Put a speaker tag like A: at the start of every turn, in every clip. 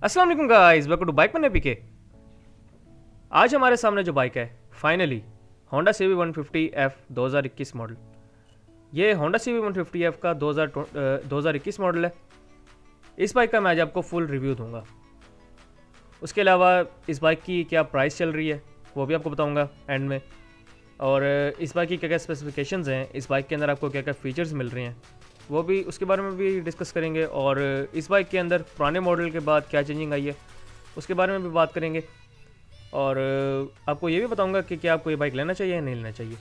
A: अस्सलाम वालेकुम guys, welcome to bike पन्ने पीके। आज हमारे सामने जो बाइक है finally Honda CB 150F 2021 model. ये होंडा CB 150F का 2021 मॉडल है। इस बाइक का मैं आज आपको फुल रिव्यू दूंगा। उसके अलावा इस बाइक की क्या प्राइस चल रही है वो भी आपको बताऊंगा एंड में, और इस बाइक की क्या क्या स्पेसिफिकेशंस हैं, इस बाइक के अंदर आपको क्या क्या फीचर्स मिल रहे हैं वो भी, उसके बारे में भी डिस्कस करेंगे। और इस बाइक के अंदर पुराने मॉडल के बाद क्या चेंजिंग आई है उसके बारे में भी बात करेंगे। और आपको ये भी बताऊंगा कि क्या आपको ये बाइक लेना चाहिए या नहीं लेना चाहिए।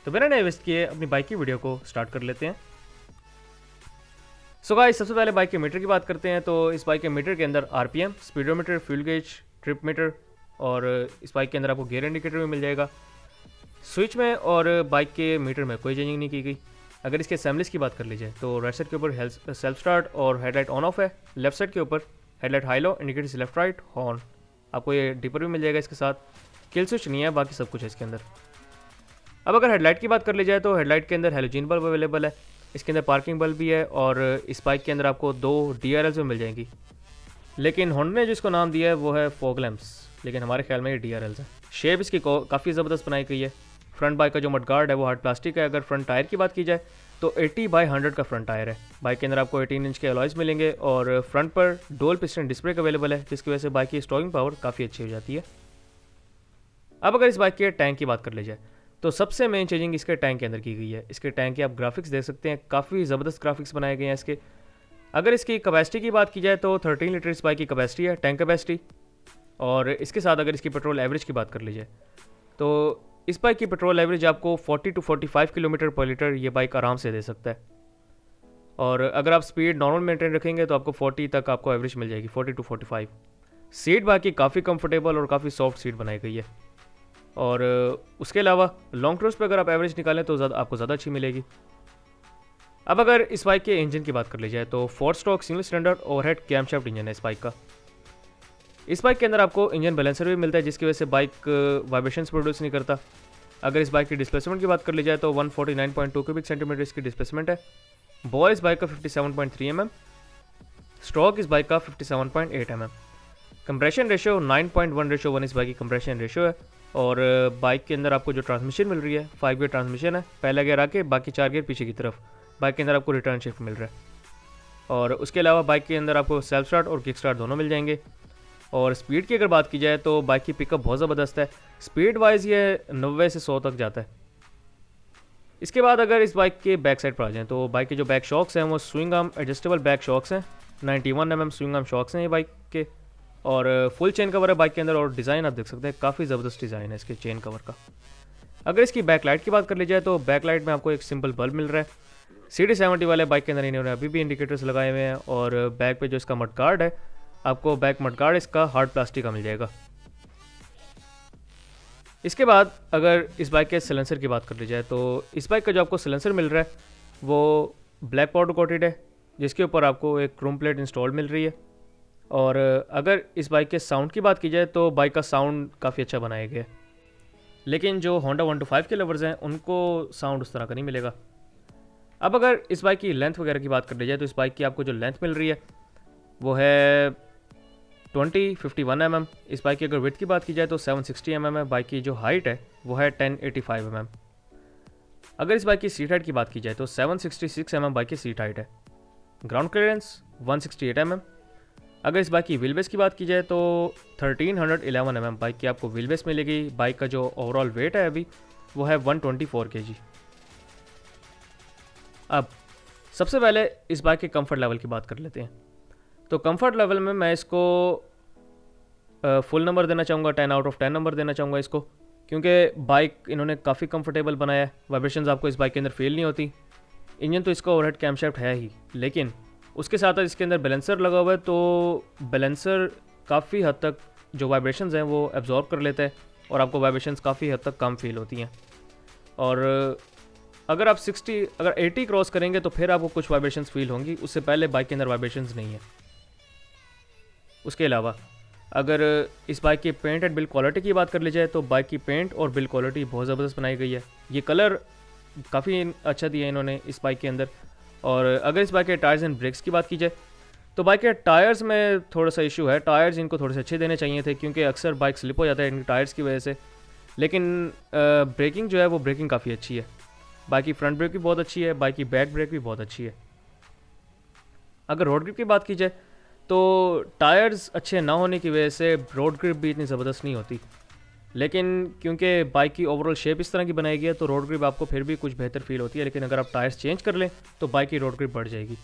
A: तो बिना टाइम वेस्ट किए अपनी बाइक की वीडियो को स्टार्ट कर लेते हैं। सो गाइस, सबसे पहले बाइक के मीटर की बात करते हैं। तो इस बाइक के मीटर के अंदर RPM, speedometer, fuel gauge, trip meter, और इस बाइक के अंदर आपको गियर इंडिकेटर भी मिल जाएगा। स्विच में और बाइक के मीटर में कोई चेंजिंग नहीं की गई। अगर इसके असेंबलीज की बात कर ली जाए तो राइट साइड के ऊपर सेल्फ स्टार्ट और हेडलाइट ऑन ऑफ है। लेफ्ट साइड के ऊपर headlight high low, indicators left right, horn. आपको ये डिपर भी मिल जाएगा इसके साथ। किल स्विच नहीं है, बाकी सब कुछ है इसके अंदर। अब अगर हेडलाइट की बात कर ली जाए तो हेडलाइट के अंदर हेलोजन बल्ब अवेलेबल है। इसके अंदर पार्किंग बल्ब भी है और इस बाइक के अंदर आपको 2 DRLs भी मिल जाएंगी। लेकिन होंडा ने जो इसको नाम दिया है वो है फॉग लैंप्स, लेकिन हमारे ख्याल में ये DRLs है। शेप इसकी काफ़ी ज़बरदस्त बनाई गई है। फ्रंट बाइक का जो मडगार्ड है वो हार्ड प्लास्टिक है। अगर फ्रंट टायर की बात की जाए तो 80/100 का फ्रंट टायर है। बाइक के अंदर आपको 18 इंच के अलॉयज मिलेंगे और फ्रंट पर dual piston disc brake available है, जिसकी वजह से बाइक की स्टॉकिंग पावर काफ़ी अच्छी हो जाती है। अब अगर इस बाइक के टैंक की बात कर ली जाए तो सबसे मेन चेंजिंग इसके टैंक के अंदर की गई है। इसके टैंक के आप ग्राफिक्स देख सकते हैं, काफ़ी ज़बरदस्त ग्राफिक्स बनाए गए हैं इसके। अगर इसकी कैपेसिटी की बात की जाए तो 13 लीटर इस बाइक की कैपेसिटी है, टैंक कैपेसिटी। और इसके साथ अगर इसकी पेट्रोल एवरेज की बात कर ली जाए तो इस बाइक की पेट्रोल एवरेज आपको 40 to 45 किलोमीटर पर लीटर ये बाइक आराम से दे सकता है। और अगर आप स्पीड नॉर्मल मेंटेन रखेंगे तो आपको 40 तक आपको एवरेज मिल जाएगी, 40 to 45। सीट बाइक की काफ़ी कंफर्टेबल और काफ़ी सॉफ्ट सीट बनाई गई है। और उसके अलावा लॉन्ग टूर्स पर अगर आप एवरेज निकालें तो आपको ज़्यादा अच्छी मिलेगी। अब अगर इस बाइक के इंजन की बात कर ली जाए तो 4 stroke single cylinder overhead camshaft engine है इस बाइक का। इस बाइक के अंदर आपको इंजन बैलेंसर भी मिलता है, जिसकी वजह से बाइक वाइब्रेशंस प्रोड्यूस नहीं करता। अगर इस बाइक की डिस्प्लेसमेंट की बात कर ली जाए तो 149.2 क्यूबिक सेंटीमीटर इसकी डिस्प्लेसमेंट है। बॉल इस बाइक का 57.3 mm, स्ट्रोक इस बाइक का 57.8 mm। कंप्रेशन रेशियो 9.1:1 इस बाइक की कंप्रेशन रेशियो है। और बाइक के अंदर आपको जो ट्रांसमिशन मिल रही है 5 गियर ट्रांसमिशन है, पहला गियर आके बाकी 4 गियर पीछे की तरफ। बाइक के अंदर आपको रिटर्न शिफ्ट मिल रहा है। और उसके अलावा बाइक के अंदर आपको सेल्फ स्टार्ट और किक स्टार्ट दोनों मिल जाएंगे। और स्पीड की अगर बात की जाए तो बाइक की पिकअप बहुत ज़बरदस्त है। स्पीड वाइज ये 90 से 100 तक जाता है। इसके बाद अगर इस बाइक के बैक साइड पर आ जाएँ तो बाइक के जो बैक शॉक्स हैं वो swing arm adjustable back shocks हैं। 91 mm स्विंग आर्म शॉक्स हैं ये बाइक के। और फुल चेन कवर है बाइक के अंदर। और डिज़ाइन आप देख सकते हैं, काफ़ी ज़बरदस्त डिज़ाइन है इसके चेन कवर का। अगर इसकी बैक लाइट की बात कर ली जाए तो बैक लाइट में आपको एक सिंपल बल्ब मिल रहा है। CD70 वाले बाइक के अंदर इन्होंने अभी भी इंडिकेटर्स लगाए हुए हैं। और बैक पे जो इसका मडगार्ड है, आपको बैक मडगार्ड इसका हार्ड प्लास्टिक का मिल जाएगा। इसके बाद अगर इस बाइक के सिलेंसर की बात कर ली जाए तो इस बाइक का जो आपको सिलेंसर मिल रहा है वो ब्लैक पाउडर कोटेड है, जिसके ऊपर आपको एक क्रोम प्लेट इंस्टॉल मिल रही है। और अगर इस बाइक के साउंड की बात की जाए तो बाइक का साउंड काफ़ी अच्छा बनाया गया है, लेकिन जो होंडा 125 के लवर्स हैं उनको साउंड उस तरह का नहीं मिलेगा। अब अगर इस बाइक की लेंथ वगैरह की बात कर ली जाए तो इस बाइक की आपको जो लेंथ मिल रही है वो है 2051 mm। इस बाइक की अगर विड्थ की बात की जाए तो 760 mm है। बाइक की जो हाइट है वो है 1085 mm। अगर इस बाइक की सीट हाइट की बात की जाए तो 766 mm बाइक की सीट हाइट है। Ground clearance 168 mm। अगर इस बाइक की व्हील बेस की बात की जाए तो 1311 mm बाइक की आपको व्हील बेस मिलेगी। बाइक का जो ओवरऑल वेट है अभी वो है 124 kg। अब सबसे पहले इस बाइक के कंफर्ट लेवल की बात कर लेते हैं। तो कंफर्ट लेवल में मैं इसको फुल नंबर देना चाहूँगा, 10 out of 10 नंबर देना चाहूँगा इसको, क्योंकि बाइक इन्होंने काफ़ी कंफर्टेबल बनाया है। वाइब्रेशंस आपको इस बाइक के अंदर फील नहीं होती। इंजन तो इसका ओवरहेड कैमशाफ्ट है ही, लेकिन उसके साथ इसके अंदर बैलेंसर लगा हुआ है, तो बैलेंसर काफ़ी हद तक जो वाइब्रेशंस हैं वो एब्जॉर्ब कर लेता है और आपको वाइब्रेशंस काफ़ी हद तक कम फील होती हैं। और अगर आप 80 क्रॉस करेंगे तो फिर आपको कुछ वाइब्रेशंस फील होंगी, उससे पहले बाइक के अंदर वाइब्रेशंस नहीं है। उसके अलावा अगर इस बाइक की पेंट एंड बिल्ड क्वालिटी की बात कर ली जाए तो बाइक की पेंट और बिल्ड क्वालिटी बहुत ज़बरदस्त बनाई गई है। ये कलर काफ़ी अच्छा दिया है इन्होंने इस बाइक के अंदर। और अगर इस बाइक के टायर्स एंड ब्रेक्स की बात की जाए तो बाइक के टायर्स में थोड़ा सा इशू है, टायर्स इनको थोड़े से अच्छे देने चाहिए थे क्योंकि अक्सर बाइक स्लिप हो जाता है इनके टायर्स की वजह से। लेकिन ब्रेकिंग जो है वो ब्रेकिंग काफ़ी अच्छी है, बाइक की फ्रंट ब्रेक भी बहुत अच्छी है, बाइक की बैक ब्रेक भी बहुत अच्छी है। अगर रोड ग्रिप की बात की जाए तो टायर्स अच्छे ना होने की वजह से रोड ग्रिप भी इतनी ज़बरदस्त नहीं होती, लेकिन क्योंकि बाइक की ओवरऑल शेप इस तरह की बनाई गई है तो रोड ग्रिप आपको फिर भी कुछ बेहतर फील होती है। लेकिन अगर आप टायर्स चेंज कर लें तो बाइक की रोड ग्रिप बढ़ जाएगी।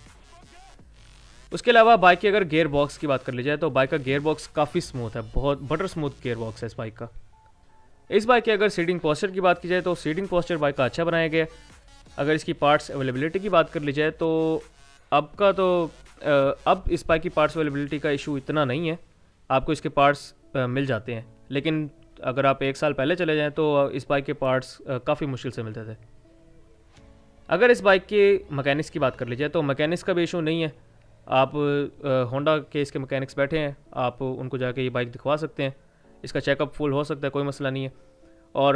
A: उसके अलावा बाइक की अगर गियर बॉक्स की बात कर ली जाए तो बाइक का गियर बॉक्स काफ़ी स्मूथ है, बहुत बटर स्मूथ गियर बॉक्स है इस बाइक का। इस बाइक की अगर सीटिंग पोस्चर की बात की जाए तो सीटिंग पोस्चर बाइक का अच्छा बनाया गया है। अगर इसकी पार्ट्स अवेलेबिलिटी की बात कर ली जाए तो अब इस बाइक की पार्ट्स अवेलेबिलिटी का इशू इतना नहीं है, आपको इसके पार्ट्स मिल जाते हैं। लेकिन अगर आप 1 साल पहले चले जाएं तो इस बाइक के पार्ट्स काफ़ी मुश्किल से मिलते थे। अगर इस बाइक के मैकेनिक्स की बात कर ली जाए तो मैकेनिक्स का भी इशू नहीं है, आप होंडा के इसके मैकेनिक्स बैठे हैं, आप उनको जाके ये बाइक दिखवा सकते हैं, इसका चेकअप फुल हो सकता है, कोई मसला नहीं है। और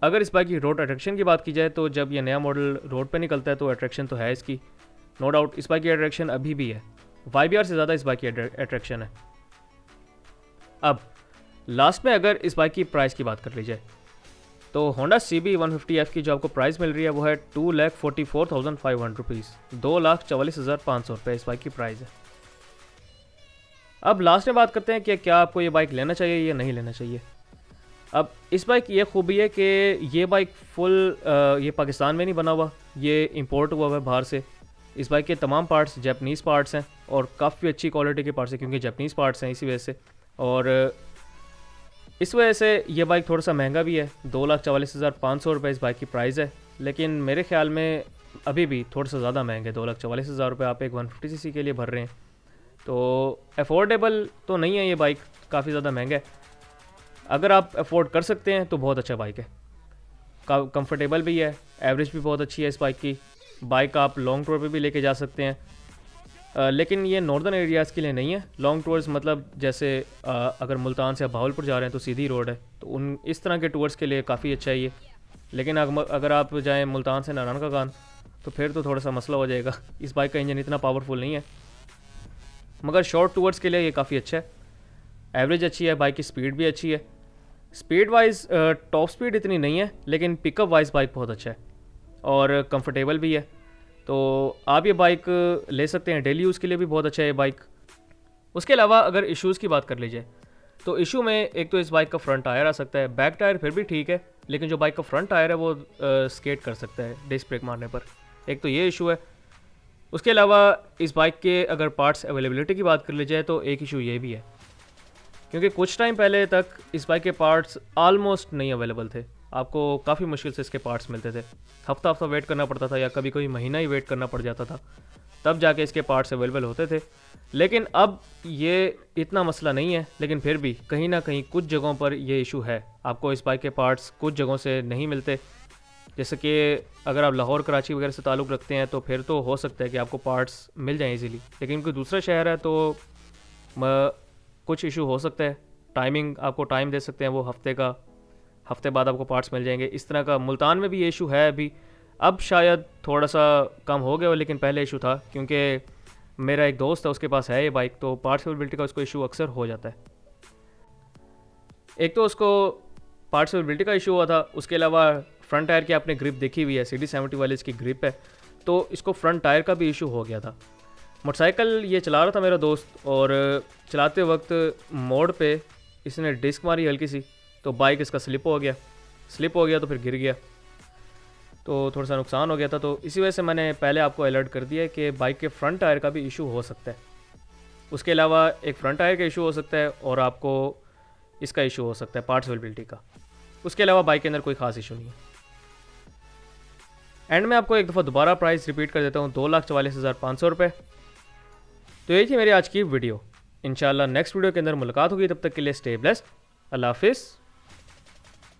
A: अगर इस बाइक की रोड अट्रैक्शन की बात की जाए तो जब ये नया मॉडल रोड पे निकलता है तो अट्रैक्शन तो है इसकी, नो डाउट इस बाइक की अट्रैक्शन अभी भी है, YBR से ज़्यादा इस बाइक की अट्रैक्शन है। अब लास्ट में अगर इस बाइक की प्राइस की बात कर ली जाए तो होंडा CB 150F की जो आपको प्राइस मिल रही है वो है 2,44,500 रुपीज़, 2,44,500 रुपये इस बाइक की प्राइस है। अब लास्ट में बात करते हैं कि क्या आपको ये बाइक लेना चाहिए या नहीं लेना चाहिए। अब इस बाइक की ये खूबी है कि ये बाइक फुल ये पाकिस्तान में नहीं बना हुआ, ये इंपोर्ट हुआ है बाहर से। इस बाइक के तमाम पार्ट्स जापानीज़ पार्ट्स हैं और काफ़ी अच्छी क्वालिटी के पार्ट्स हैं क्योंकि जापानीज़ पार्ट्स हैं इसी वजह से। और इस वजह से ये बाइक थोड़ा सा महंगा भी है, 2,44,500 रुपये इस बाइक की प्राइस है। लेकिन मेरे ख्याल में अभी भी थोड़ा सा ज़्यादा महंगा है, 2,44,000 रुपये आप एक 150cc के लिए भर रहे हैं तो अफोर्डेबल तो नहीं है, ये बाइक काफ़ी ज़्यादा महंगा है। अगर आप अफोर्ड कर सकते हैं तो बहुत अच्छा बाइक है, कंफर्टेबल भी है, एवरेज भी बहुत अच्छी है इस बाइक की। बाइक आप लॉन्ग टूर पे भी लेके जा सकते हैं, लेकिन ये नॉर्दर्न एरियाज़ के लिए नहीं है। लॉन्ग टूर्स मतलब जैसे अगर मुल्तान से आप बहावलपुर जा रहे हैं तो सीधी रोड है, तो उन इस तरह के टूर्स के लिए काफ़ी अच्छा है ये। लेकिन अगर आप जाएँ मुल्तान से नारायण का कान तो फिर तो थोड़ा सा मसला हो जाएगा, इस बाइक का इंजन इतना पावरफुल नहीं है, मगर शॉर्ट टूर्स के लिए ये काफ़ी अच्छा है। एवरेज अच्छी है, बाइक की स्पीड भी अच्छी है, स्पीड वाइज टॉप स्पीड इतनी नहीं है लेकिन पिकअप वाइज बाइक बहुत अच्छा है और कंफर्टेबल भी है। तो आप ये बाइक ले सकते हैं, डेली यूज़ के लिए भी बहुत अच्छा है ये बाइक। उसके अलावा अगर इश्यूज़ की बात कर लीजिए तो इशू में एक तो इस बाइक का फ्रंट टायर आ सकता है, बैक टायर फिर भी ठीक है, लेकिन जो बाइक का फ्रंट टायर है वो स्केट कर सकता है डिस्क ब्रेक मारने पर, एक तो ये इशू है। उसके अलावा इस बाइक के अगर पार्ट्स अवेलेबिलिटी की बात कर ली जाए तो एक इशू ये भी है क्योंकि कुछ टाइम पहले तक इस बाइक के पार्ट्स आलमोस्ट नहीं अवेलेबल थे, आपको काफ़ी मुश्किल से इसके पार्ट्स मिलते थे, हफ्ता वेट करना पड़ता था या कभी कभी महीना ही वेट करना पड़ जाता था, तब जाके इसके पार्ट्स अवेलेबल होते थे। लेकिन अब ये इतना मसला नहीं है, लेकिन फिर भी कहीं ना कहीं कुछ जगहों पर ये इशू है, आपको इस बाइक के पार्ट्स कुछ जगहों से नहीं मिलते। जैसे कि अगर आप लाहौर कराची वगैरह से ताल्लुक़ रखते हैं तो फिर तो हो सकता है कि आपको पार्ट्स मिल जाएँ इजीली, लेकिन कोई दूसरा शहर है तो कुछ इशू हो सकता है, टाइमिंग आपको टाइम दे सकते हैं वो हफ्ते बाद आपको पार्ट्स मिल जाएंगे, इस तरह का। मुल्तान में भी ये इशू है अभी, अब शायद थोड़ा सा कम हो गया हो, लेकिन पहले इशू था क्योंकि मेरा एक दोस्त है उसके पास है ये बाइक, तो पार्ट्स अवेलेबिलिटी का उसको इशू अक्सर हो जाता है। एक तो उसको पार्ट्स अवेलेबिलिटी का इशू हुआ था, उसके अलावा फ्रंट टायर की आपने ग्रिप देखी हुई है, CD70 वाली इसकी ग्रिप है, तो इसको फ्रंट टायर का भी इशू हो गया था। मोटरसाइकिल ये चला रहा था मेरा दोस्त और चलाते वक्त मोड़ पे इसने डिस्क मारी हल्की सी, तो बाइक इसका स्लिप हो गया तो फिर गिर गया, तो थोड़ा सा नुकसान हो गया था। तो इसी वजह से मैंने पहले आपको अलर्ट कर दिया कि बाइक के फ्रंट टायर का भी इशू हो सकता है। उसके अलावा एक फ्रंट टायर का इशू हो सकता है और आपको इसका इशू हो सकता है पार्ट्स अवेलेबिलिटी का। उसके अलावा बाइक के अंदर कोई ख़ास इशू नहीं है। एंड में आपको एक दफ़ा दोबारा प्राइस रिपीट कर देता हूँ, 2,44,500 रुपये। तो यही थी मेरी आज की वीडियो। इंशाल्लाह नेक्स्ट वीडियो के अंदर मुलाकात होगी, तब तक के लिए स्टे ब्लेस्ड, अल्लाह हाफिज़।